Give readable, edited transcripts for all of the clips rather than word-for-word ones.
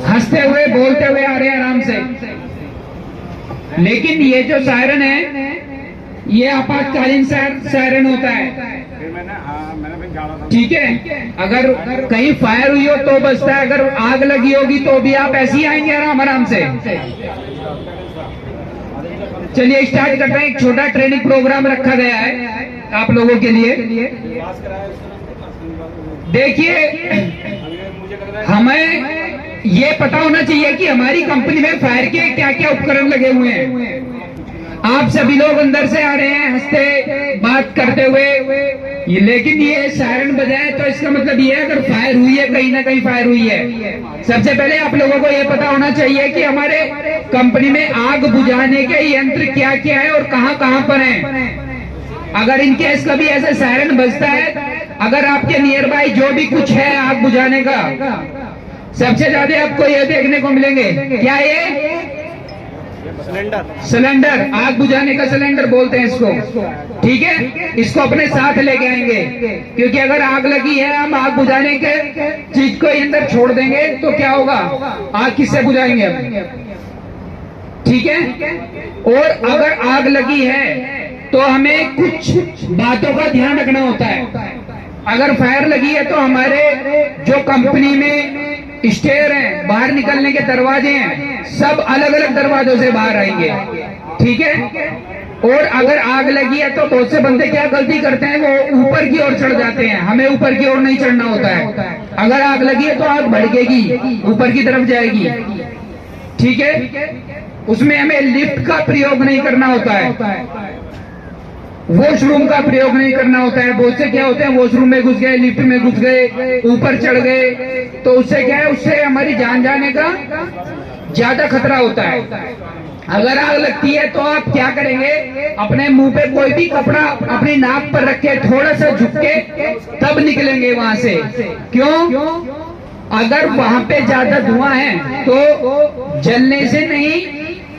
हंसते हुए बोलते हुए आ रहे हैं आराम से। लेकिन ये जो सायरन है ये आपातकालीन सायरन होता है, ठीक है। अगर कहीं फायर हुई हो तो बचता है, अगर आग लगी होगी तो भी आप ऐसे ही आएंगे आराम आराम से। चलिए स्टार्ट करते हैं। एक छोटा ट्रेनिंग प्रोग्राम रखा गया है आप लोगों के लिए। देखिए, हमें ये पता होना चाहिए कि हमारी कंपनी में फायर के क्या क्या उपकरण लगे हुए हैं। आप सभी लोग अंदर से आ रहे हैं हंसते बात करते हुए, लेकिन ये सायरन बजाए तो इसका मतलब ये है अगर फायर हुई है, कहीं ना कहीं फायर हुई है। सबसे पहले आप लोगों को ये पता होना चाहिए कि हमारे कंपनी में आग बुझाने के यंत्र क्या क्या है और कहाँ कहाँ पर हैं। अगर इनकेस कभी ऐसे सायरन बजता है, अगर आपके नियर बाय जो भी कुछ है आग बुझाने का, सबसे ज्यादा आपको ये देखने को मिलेंगे, क्या ये सिलेंडर, आग बुझाने का सिलेंडर बोलते हैं इसको, ठीक है। इसको अपने साथ लेके आएंगे, क्योंकि अगर आग लगी है हम आग बुझाने के चीज को अंदर छोड़ देंगे तो क्या होगा, आग किससे बुझाएंगे हम, ठीक है। और अगर आग लगी है तो हमें कुछ बातों का ध्यान रखना होता है। अगर फायर लगी है तो हमारे जो कंपनी में स्टेयर हैं, बाहर निकलने के दरवाजे हैं, सब अलग अलग दरवाजों से बाहर आएंगे, ठीक है। और अगर आग लगी है तो बहुत से बंदे क्या गलती करते हैं, वो ऊपर की ओर चढ़ जाते हैं। हमें ऊपर की ओर नहीं चढ़ना होता है। अगर आग लगी है तो आग भड़केगी, ऊपर की तरफ जाएगी, ठीक है। उसमें हमें लिफ्ट का प्रयोग नहीं करना होता है, वॉशरूम का प्रयोग नहीं करना होता है। बहुत से क्या होते हैं, वॉशरूम में घुस गए, लिफ्ट में घुस गए, ऊपर चढ़ गए, तो उससे क्या है, उससे हमारी जान जाने का ज्यादा खतरा होता है। अगर आग लगती है तो आप क्या करेंगे, अपने मुंह पे कोई भी कपड़ा अपनी नाक पर रख के थोड़ा सा झुक के तब निकलेंगे वहां से। क्यों? अगर वहां पे ज्यादा धुआं है तो जलने से नहीं,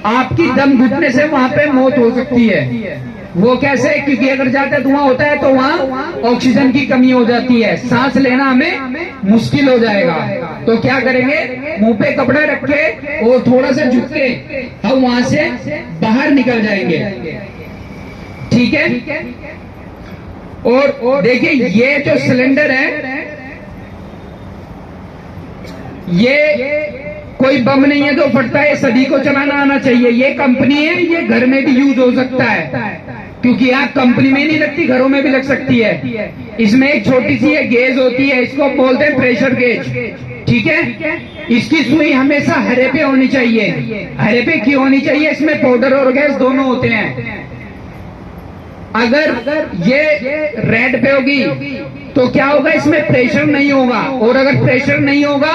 आपकी दम घुटने से वहां पे मौत हो सकती है। वो कैसे? क्योंकि अगर ज्यादा धुआं होता है तो वहाँ ऑक्सीजन की कमी हो जाती है, सांस लेना हमें मुश्किल हो जाएगा। तो क्या करेंगे, मुंह पे कपड़ा रख के और थोड़ा सा झुक के हम वहां से बाहर निकल जाएंगे, ठीक है। और देखिए, ये जो सिलेंडर है ये कोई बम नहीं है जो फटता है, सभी को चलाना आना चाहिए। ये कंपनी है, ये घर में भी यूज हो सकता है, क्योंकि आग कंपनी में नहीं लगती, घरों में भी लग सकती है। इसमें एक छोटी सी गेज होती है, इसको बोलते हैं प्रेशर गेज, ठीक है। इसकी सुई हमेशा हरे पे होनी चाहिए। हरे पे क्यों होनी चाहिए? इसमें पाउडर और गैस दोनों होते हैं। अगर ये रेड पे होगी तो क्या होगा, इसमें प्रेशर नहीं होगा, और अगर प्रेशर नहीं होगा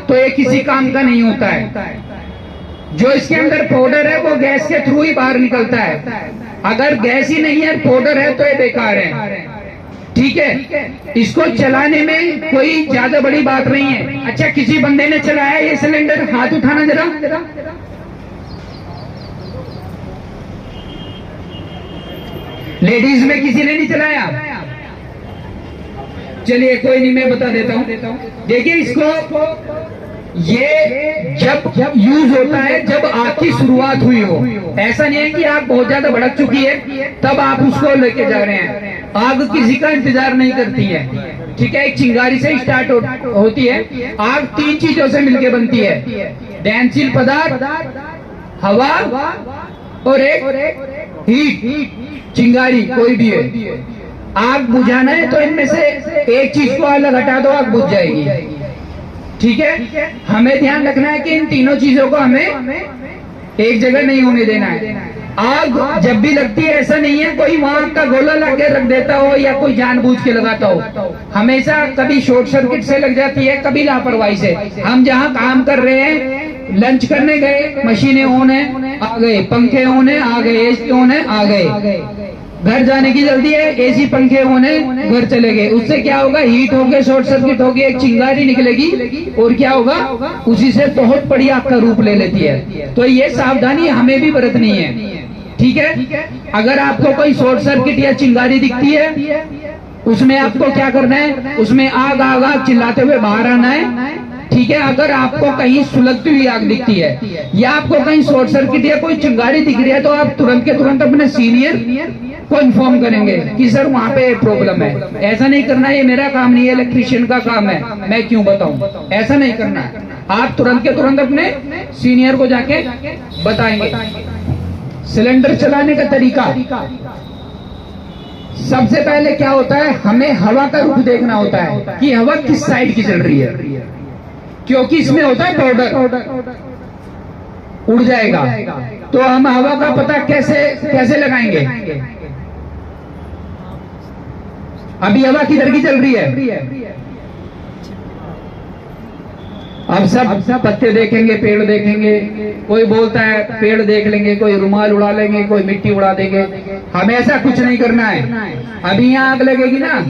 तो ये किसी काम का नहीं होता है। जो इसके अंदर पाउडर है वो गैस के थ्रू ही बाहर निकलता है। अगर गैस ही नहीं है, पाउडर है, तो ये बेकार है, ठीक है। इसको चलाने में कोई ज्यादा बड़ी बात नहीं है। अच्छा, किसी बंदे ने चलाया ये सिलेंडर, हाथ उठाना जरा। लेडीज में किसी ने नहीं चलाया? चलिए कोई नहीं, मैं बता देता हूँ। देखिए, इसको ये जब यूज होता है जब आग की शुरुआत हुई हो। ऐसा नहीं है कि आग बहुत ज्यादा भड़क चुकी है तब आप उसको लेके जा रहे हैं। आग किसी का इंतजार नहीं करती है, ठीक है। एक चिंगारी से स्टार्ट होती है। आग 3 चीजों से मिलकर बनती है, दहनशील पदार्थ, हवा और एक हीट। चिंगारी कोई भी है, आग बुझाना है तो इनमें से एक चीज को अलग हटा दो, आग बुझ जाएगी, ठीक है। हमें ध्यान रखना है कि इन तीनों चीजों को हमें एक जगह नहीं होने देना है। आग जब भी लगती है, ऐसा नहीं है कोई वहां का गोला लगा रख देता हो या कोई जानबूझ के लगाता हो। हमेशा कभी शॉर्ट सर्किट से लग जाती है, कभी लापरवाही से। हम जहाँ काम कर रहे हैं, लंच करने गए, मशीनें ऑन है, आ गए, पंखे ऑन है, आ गए, एसी ऑन है, आ गए। घर जाने की जल्दी है, एसी पंखे होने, घर चले गए। उससे क्या होगा, हीट होगी, शॉर्ट सर्किट होगी, एक चिंगारी निकलेगी और क्या होगा, उसी से बहुत बड़ी आग का रूप ले लेती है। तो ये सावधानी हमें भी बरतनी है, ठीक है। अगर आपको कोई शॉर्ट सर्किट या चिंगारी दिखती है, उसमें आपको क्या करना है, उसमें आग आग आग चिल्लाते हुए बाहर आना है, ठीक ठीक है, अगर आपको कहीं सुलगती हुई आग दिखती है या आपको कहीं शॉर्ट सर्किट या कोई चिंगारी दिख रही है तो आप तुरंत के तुरंत अपने सीनियर को इन्फॉर्म करेंगे कि सर वहाँ पे प्रॉब्लम है। ऐसा नहीं करना, ये मेरा काम नहीं है, इलेक्ट्रिशियन का काम है, मैं क्यों बताऊं। ऐसा नहीं करना है, आप तुरंत के तुरंत अपने सीनियर को जाके बताएंगे। सिलेंडर चलाने का तरीका, सबसे पहले क्या होता है, हमें हवा का रुख देखना होता है कि हवा किस साइड की चल रही है, क्योंकि इसमें होता है पाउडर उड़ जाएगा। तो हम हवा का पता कैसे लगाएंगे। अभी हवा किधर की चल रही है, अब सब पत्ते देखेंगे, पेड़ देखेंगे, कोई बोलता है पेड़ देख लेंगे, कोई रुमाल उड़ा लेंगे, कोई मिट्टी उड़ा देंगे। हमें ऐसा कुछ नहीं करना है। अभी यहाँ आग लगेगी ना,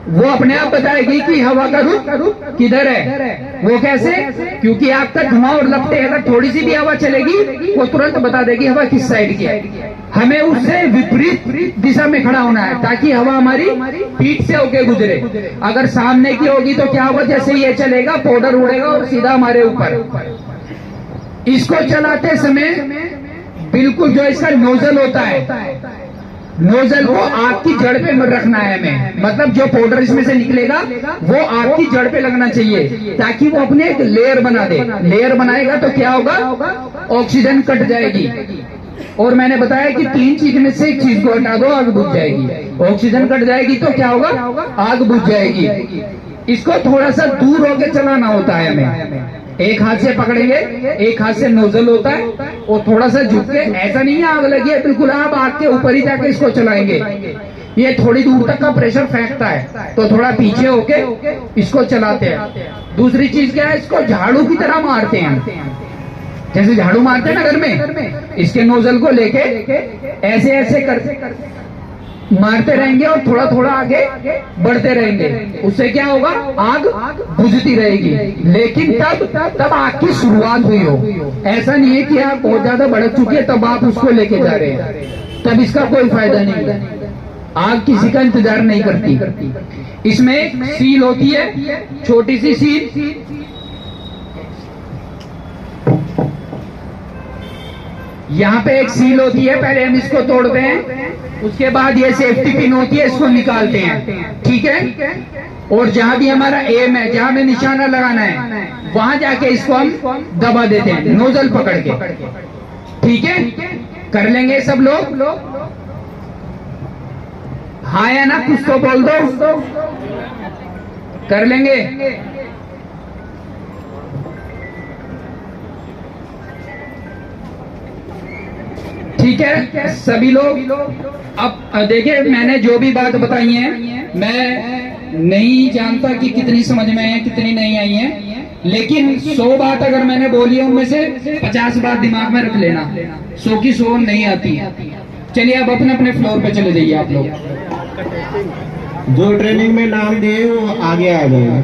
वो अपने आप बताएगी कि हवा का रुख किधर है। वो कैसे, क्योंकि आग का धुआं और लपटे, अगर थोड़ी सी भी हवा चलेगी वो तुरंत बता देगी हवा किस साइड की है। हमें उससे विपरीत दिशा में खड़ा होना है ताकि हवा हमारी पीठ से होके गुजरे। अगर सामने की होगी तो क्या होगा, जैसे ये चलेगा पाउडर उड़ेगा और सीधा हमारे ऊपर। इसको चलाते समय बिल्कुल जो इसका नोजल होता है, नोजल को आग की जड़ पे रखना है हमें, मतलब जो पाउडर इसमें से निकलेगा वो आग की जड़ पे लगना चाहिए ताकि वो अपने एक लेयर बना दे। लेयर बनाएगा तो क्या होगा, ऑक्सीजन कट जाएगी। और मैंने बताया कि 3 चीज में से एक चीज को हटा दो, आग बुझ जाएगी। ऑक्सीजन कट जाएगी तो क्या होगा, आग बुझ जाएगी। इसको थोड़ा सा दूर होके चलाना होता है हमें, एक हाथ से पकड़ेंगे, एक हाथ से नोजल होता है और थोड़ा सा झुक के, ऐसा नहीं है आग लगी है बिल्कुल आप आग के ऊपर ही जाके इसको चलाएंगे। ये थोड़ी दूर तक का प्रेशर फेंकता है तो थोड़ा पीछे होके इसको चलाते हैं। दूसरी चीज क्या है, इसको झाड़ू की तरह मारते हैं, जैसे झाड़ू मारते हैं ना घर में, इसके नोजल को लेके ऐसे ऐसे करते मारते रहेंगे और थोड़ा थोड़ा आगे बढ़ते रहेंगे। उससे क्या होगा, आग बुझती रहेगी, लेकिन तब आग की शुरुआत हुई हो। ऐसा नहीं है कि आग बहुत ज्यादा बढ़ चुकी है तब आप उसको लेके जा रहे हैं, तब इसका कोई फायदा नहीं है। आग किसी का इंतजार नहीं करती। इसमें एक सील होती है, छोटी सी सील, यहाँ पे एक सील होती है, पहले हम इसको तोड़ते हैं, उसके बाद ये सेफ्टी पिन होती है, इसको निकालते हैं, ठीक है। और जहां भी हमारा एम है, जहां हमें निशाना लगाना है, वहां जाके इसको हम दबा देते हैं नोजल पकड़ के, ठीक है। कर लेंगे सब लोग, हाँ या ना कुछ तो बोल दो, कर लेंगे। ठीक है सभी लोग। अब देखिए, मैंने जो भी बात बताई है, मैं नहीं जानता कि कितनी समझ में है कितनी नहीं आई है, लेकिन 100 बात अगर मैंने बोली है उनमें से 50 बात दिमाग में रख लेना, 100 की 100 नहीं आती। चलिए अब अपने अपने फ्लोर पे चले जाइए आप लोग। जो ट्रेनिंग में नाम दिए वो आगे आ जाए।